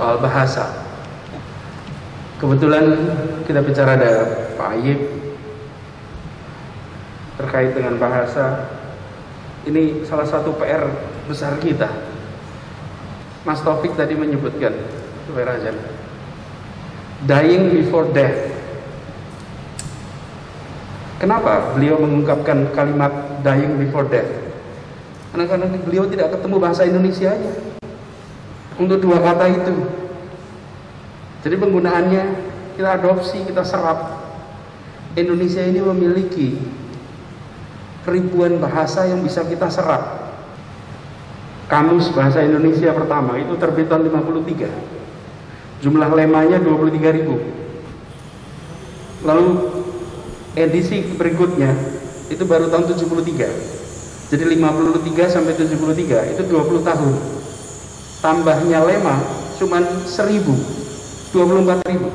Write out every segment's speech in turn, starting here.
soal bahasa. Kebetulan kita bicara ada Pak Ayib terkait dengan bahasa. Ini salah satu PR besar kita. Mas Taufik tadi menyebutkan, dying before death. Kenapa beliau mengungkapkan kalimat dying before death? Karena beliau tidak ketemu bahasa Indonesianya untuk dua kata itu. Jadi penggunaannya kita adopsi, kita serap. Indonesia ini memiliki ribuan bahasa yang bisa kita serap. Kamus Bahasa Indonesia pertama itu terbit tahun 53. Jumlah lemanya 23.000. Lalu edisi berikutnya itu baru tahun 73. Jadi 53 sampai 73 itu 20 tahun. Tambahnya lema cuman 1.000, 24.000.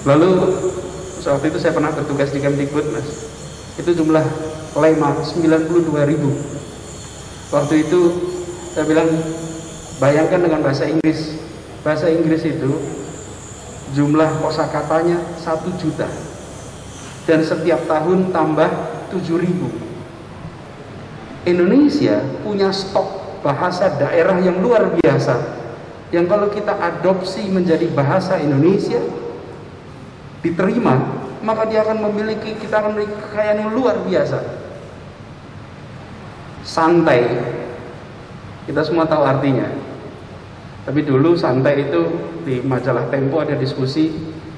Lalu saat itu saya pernah bertugas di Kemdikbud, Mas. Itu jumlah lema 92.000. Waktu itu saya bilang, bayangkan dengan bahasa Inggris. Bahasa Inggris itu jumlah kosakatanya 1 juta. Dan setiap tahun tambah 7.000. Indonesia punya stok bahasa daerah yang luar biasa, yang kalau kita adopsi menjadi bahasa Indonesia, diterima, maka kita akan memiliki kekayaan yang luar biasa. Santai, kita semua tahu artinya. Tapi dulu santai itu di majalah Tempo ada diskusi,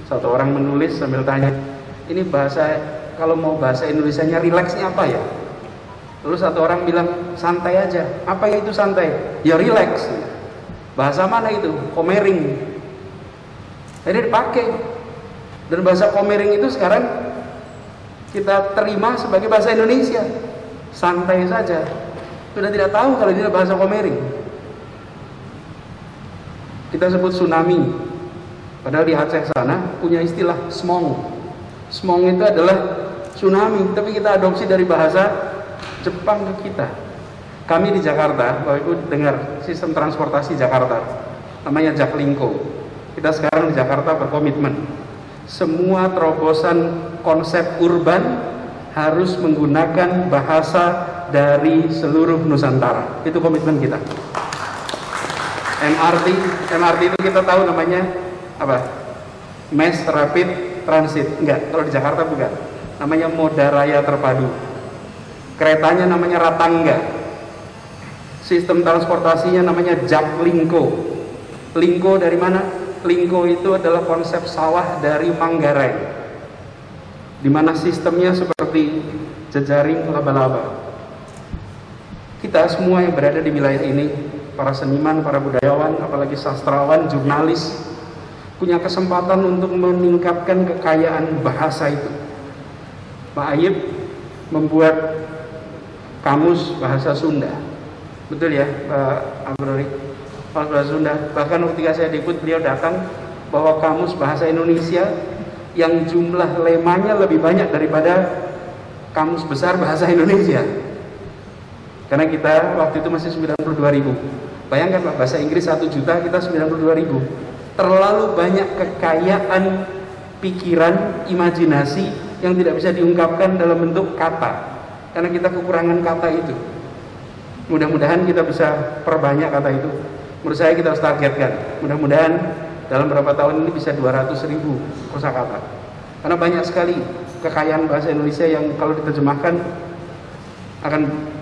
satu orang menulis sambil tanya, ini bahasa, kalau mau bahasa Indonesianya rileksnya apa ya? Lalu satu orang bilang, santai aja. Apa ya itu santai? Ya rileks. Bahasa mana itu? Komering. Jadi dipakai. Dan bahasa Komering itu sekarang kita terima sebagai bahasa Indonesia. Santai saja. Sudah tidak tahu kalau ini bahasa Komering. Kita sebut tsunami. Padahal di Aceh sana punya istilah smong. Smong itu adalah tsunami, tapi kita adopsi dari bahasa Jepang ke kita. Kami di Jakarta, Bapak Ibu dengar sistem transportasi Jakarta, namanya Jaklingko. Kita sekarang di Jakarta berkomitmen, semua terobosan konsep urban harus menggunakan bahasa dari seluruh Nusantara. Itu komitmen kita. MRT itu kita tahu namanya apa? Mass Rapid Transit. Enggak, kalau di Jakarta bukan. Namanya Moda Raya Terpadu. Keretanya namanya Ratangga. Sistem transportasinya namanya Jaklingko. Lingko dari mana? Lingko itu adalah konsep sawah dari Manggarai, di mana sistemnya seperti jejaring laba-laba. Kita semua yang berada di wilayah ini, para seniman, para budayawan, apalagi sastrawan, jurnalis, punya kesempatan untuk meningkatkan kekayaan bahasa itu. Pak Ayib membuat kamus bahasa Sunda. Betul ya, Pak Abrori? Bahasa Sunda. Bahkan ketika saya dikut, beliau datang bawa kamus bahasa Indonesia yang jumlah lemanya lebih banyak daripada kamus besar bahasa Indonesia. Karena kita waktu itu masih 92.000. Bayangkan Pak, bahasa Inggris 1 juta, kita 92.000. Terlalu banyak kekayaan pikiran, imajinasi yang tidak bisa diungkapkan dalam bentuk kata. Karena kita kekurangan kata itu. Mudah-mudahan kita bisa perbanyak kata itu. Menurut saya kita harus targetkan. Mudah-mudahan dalam beberapa tahun ini bisa 200.000 kosakata. Karena banyak sekali kekayaan bahasa Indonesia yang kalau diterjemahkan akan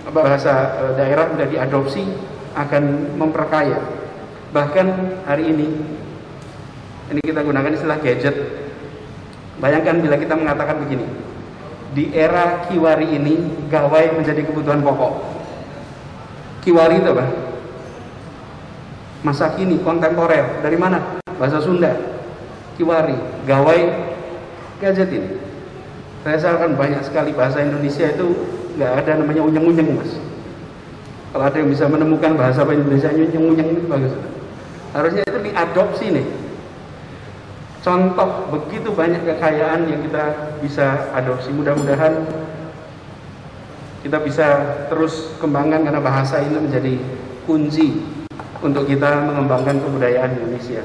bahasa daerah sudah diadopsi akan memperkaya. Bahkan hari ini kita gunakan istilah gadget. Bayangkan bila kita mengatakan begini, di era Kiwari ini gawai menjadi kebutuhan pokok. Kiwari itu apa? Masa kini, kontemporer. Dari mana? Bahasa Sunda. Kiwari, gawai, gadget ini. Saya sarankan banyak sekali bahasa Indonesia itu nggak ada namanya unyeng-unyeng, Mas. Kalau ada yang bisa menemukan bahasa Indonesia unyeng-unyeng itu bagus. Harusnya itu diadopsi nih. Contoh begitu banyak kekayaan yang kita bisa adopsi. Mudah-mudahan kita bisa terus kembangkan karena bahasa ini menjadi kunci untuk kita mengembangkan kebudayaan Indonesia.